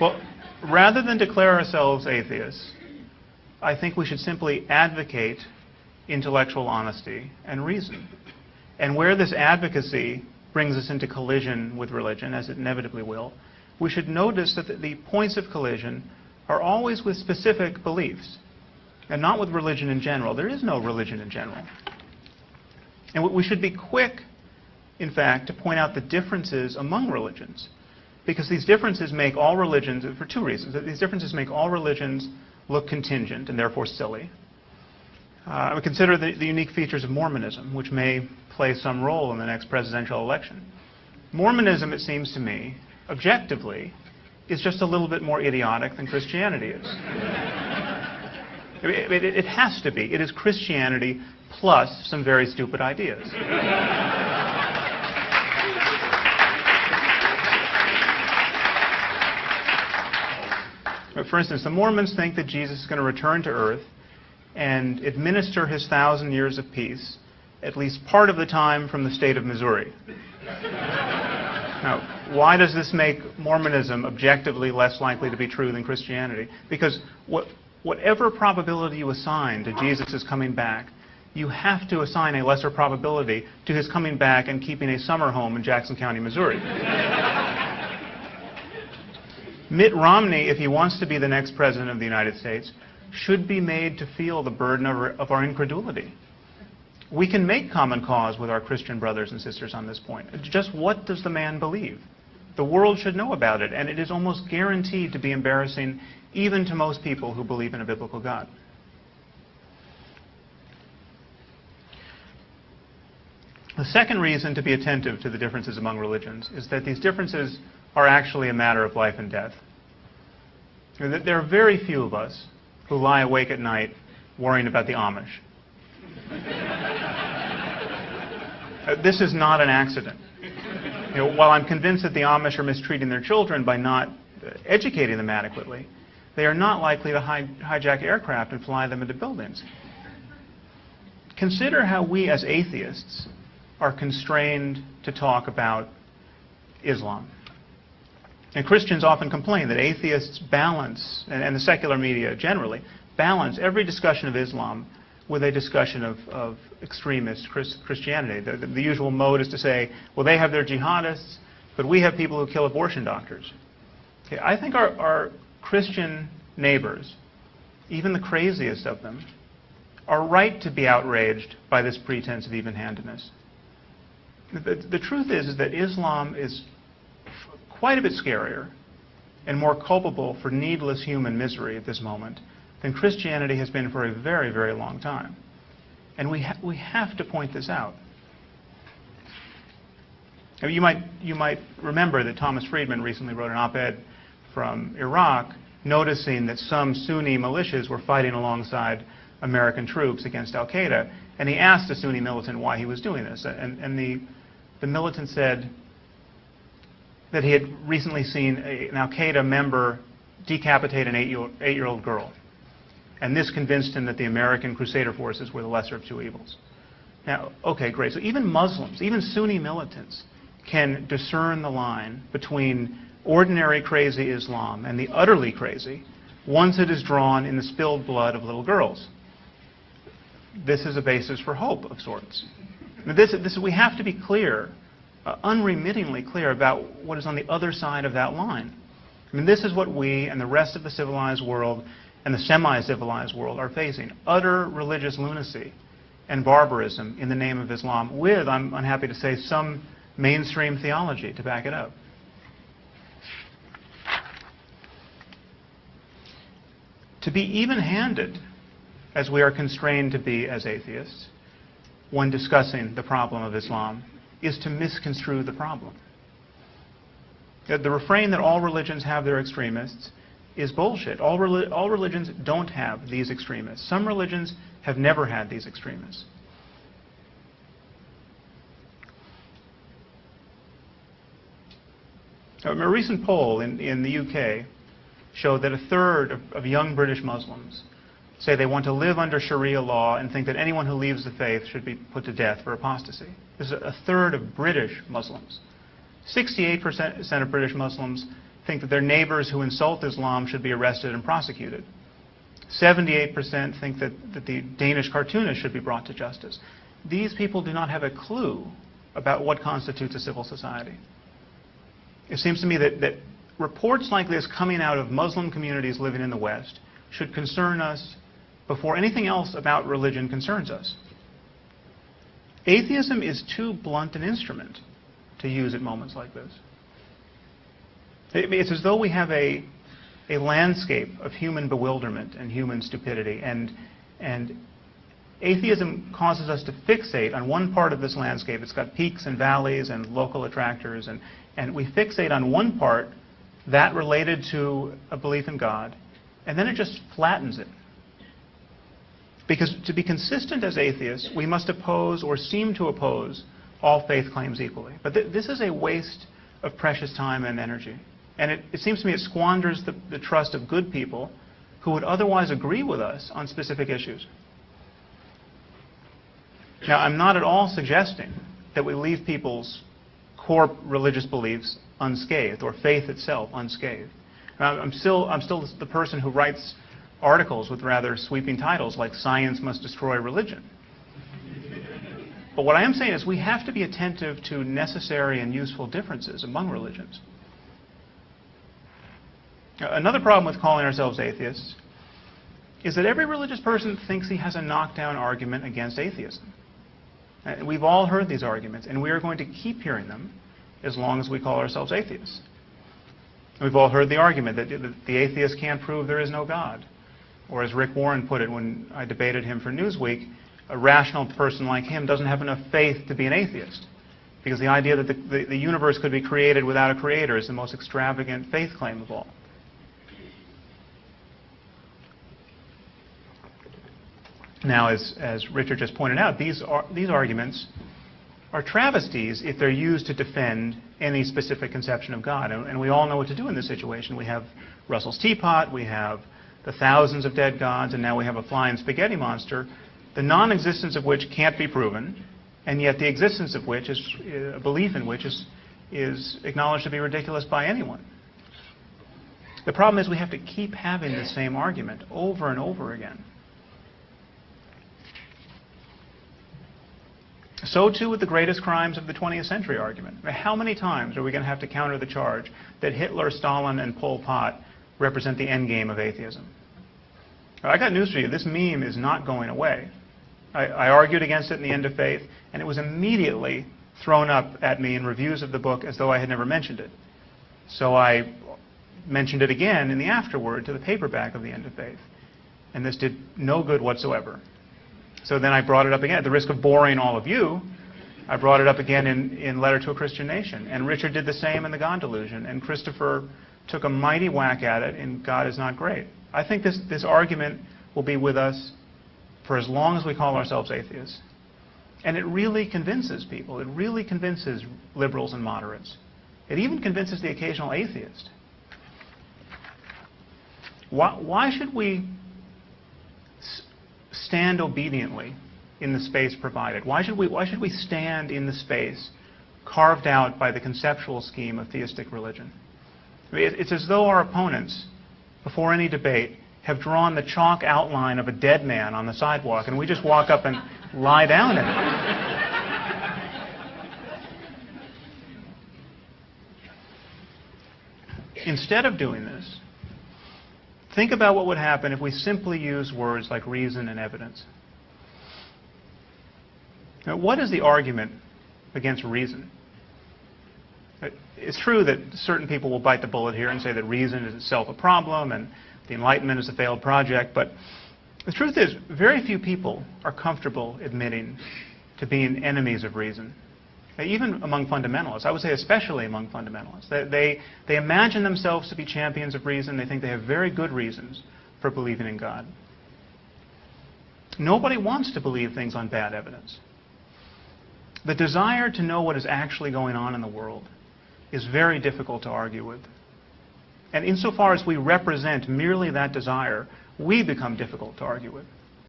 Well, rather than declare ourselves atheists, I think we should simply advocate intellectual honesty and reason. And where this advocacy brings us into collision with religion, as it inevitably will, we should notice that the points of collision are always with specific beliefs and not with religion in general. There is no religion in general. And we should be quick, in fact, to point out the differences among religions, because these differences make all religions, for two reasons, these differences make all religions look contingent and therefore silly. We consider the unique features of Mormonism, which may play some role in the next presidential election. Mormonism, it seems to me, objectively, is just a little bit more idiotic than Christianity is. It has to be. It is Christianity plus some very stupid ideas. For instance, the Mormons think that Jesus is going to return to earth and administer his 1,000 years of peace at least part of the time from the state of Missouri. Now, why does this make Mormonism objectively less likely to be true than Christianity? Because whatever probability you assign to Jesus' coming back, you have to assign a lesser probability to his coming back and keeping a summer home in Jackson County, Missouri. Mitt Romney, if he wants to be the next president of the United States, should be made to feel the burden of our incredulity. We can make common cause with our Christian brothers and sisters on this point. Just what does the man believe? The world should know about it, and it is almost guaranteed to be embarrassing even to most people who believe in a biblical God. The second reason to be attentive to the differences among religions is that these differences are actually a matter of life and death. There are very few of us who lie awake at night worrying about the Amish. This is not an accident. While I'm convinced that the Amish are mistreating their children by not educating them adequately, they are not likely to hijack aircraft and fly them into buildings. Consider how we as atheists are constrained to talk about Islam. And Christians often complain that atheists balance, and the secular media generally, balance every discussion of Islam with a discussion of extremist Christianity. The usual mode is to say, well, they have their jihadists, but we have people who kill abortion doctors. Okay, I think our Christian neighbors, even the craziest of them, are right to be outraged by this pretense of even-handedness. The truth is that Islam is quite a bit scarier and more culpable for needless human misery at this moment than Christianity has been for a very, very long time. And we have to point this out. Now, you might remember that Thomas Friedman recently wrote an op-ed from Iraq noticing that some Sunni militias were fighting alongside American troops against al-Qaeda, and he asked a Sunni militant why he was doing this. And the militant said that he had recently seen an al-Qaeda member decapitate an 8-year-old girl. And this convinced him that the American Crusader forces were the lesser of two evils. Now, okay, great. So even Muslims, even Sunni militants, can discern the line between ordinary crazy Islam and the utterly crazy once it is drawn in the spilled blood of little girls. This is a basis for hope of sorts. Now, we have to be clear, unremittingly clear about what is on the other side of that line. I mean, this is what we and the rest of the civilized world and the semi-civilized world are facing. Utter religious lunacy and barbarism in the name of Islam with, I'm happy to say, some mainstream theology to back it up. To be even-handed, as we are constrained to be as atheists, when discussing the problem of Islam, is to misconstrue the problem. The refrain that all religions have their extremists is bullshit. All religions don't have these extremists. Some religions have never had these extremists. A recent poll in the UK showed that a third of young British Muslims say they want to live under Sharia law and think that anyone who leaves the faith should be put to death for apostasy. This is a third of British Muslims. 68% of British Muslims think that their neighbors who insult Islam should be arrested and prosecuted. 78% think that the Danish cartoonist should be brought to justice. These people do not have a clue about what constitutes a civil society. It seems to me that reports like this coming out of Muslim communities living in the West should concern us before anything else about religion concerns us. Atheism is too blunt an instrument to use at moments like this. It's as though we have a landscape of human bewilderment and human stupidity, and atheism causes us to fixate on one part of this landscape. It's got peaks and valleys and local attractors, and we fixate on one part, that related to a belief in God, and then it just flattens it. Because to be consistent as atheists, we must oppose or seem to oppose all faith claims equally. But this is a waste of precious time and energy. And it seems to me it squanders the trust of good people who would otherwise agree with us on specific issues. Now, I'm not at all suggesting that we leave people's core religious beliefs unscathed, or faith itself unscathed. I'm still the person who writes articles with rather sweeping titles like "Science Must Destroy Religion." But what I am saying is we have to be attentive to necessary and useful differences among religions. Another problem with calling ourselves atheists is that every religious person thinks he has a knockdown argument against atheism. And we've all heard these arguments, and we are going to keep hearing them as long as we call ourselves atheists. We've all heard the argument that the atheist can't prove there is no God. Or as Rick Warren put it when I debated him for Newsweek, a rational person like him doesn't have enough faith to be an atheist. Because the idea that the universe could be created without a creator is the most extravagant faith claim of all. Now, as Richard just pointed out, these arguments are travesties if they're used to defend any specific conception of God. And we all know what to do in this situation. We have Russell's teapot, we have the thousands of dead gods, and now we have a flying spaghetti monster, the non-existence of which can't be proven, and yet the existence of which, a belief in which, is acknowledged to be ridiculous by anyone. The problem is we have to keep having the same argument over and over again. So too with the greatest crimes of the 20th century argument. How many times are we going to have to counter the charge that Hitler, Stalin, and Pol Pot represent the end game of atheism? I got news for you. This meme is not going away. I argued against it in The End of Faith, and it was immediately thrown up at me in reviews of the book as though I had never mentioned it. So I mentioned it again in the afterword to the paperback of The End of Faith. And this did no good whatsoever. So then I brought it up again. At the risk of boring all of you, I brought it up again in Letter to a Christian Nation. And Richard did the same in The God Delusion. And Christopher took a mighty whack at it in God Is Not Great. I think this argument will be with us for as long as we call ourselves atheists. And it really convinces people. It really convinces liberals and moderates. It even convinces the occasional atheist. Why should we stand obediently in the space provided? Why should we stand in the space carved out by the conceptual scheme of theistic religion? I mean, it's as though our opponents, before any debate, have drawn the chalk outline of a dead man on the sidewalk, and we just walk up and lie down in it. Instead of doing this, think about what would happen if we simply use words like reason and evidence. Now, what is the argument against reason? It's true that certain people will bite the bullet here and say that reason is itself a problem and the Enlightenment is a failed project, but the truth is very few people are comfortable admitting to being enemies of reason. Even among fundamentalists, I would say especially among fundamentalists. They imagine themselves to be champions of reason. They think they have very good reasons for believing in God. Nobody wants to believe things on bad evidence. The desire to know what is actually going on in the world is very difficult to argue with. And insofar as we represent merely that desire, we become difficult to argue with.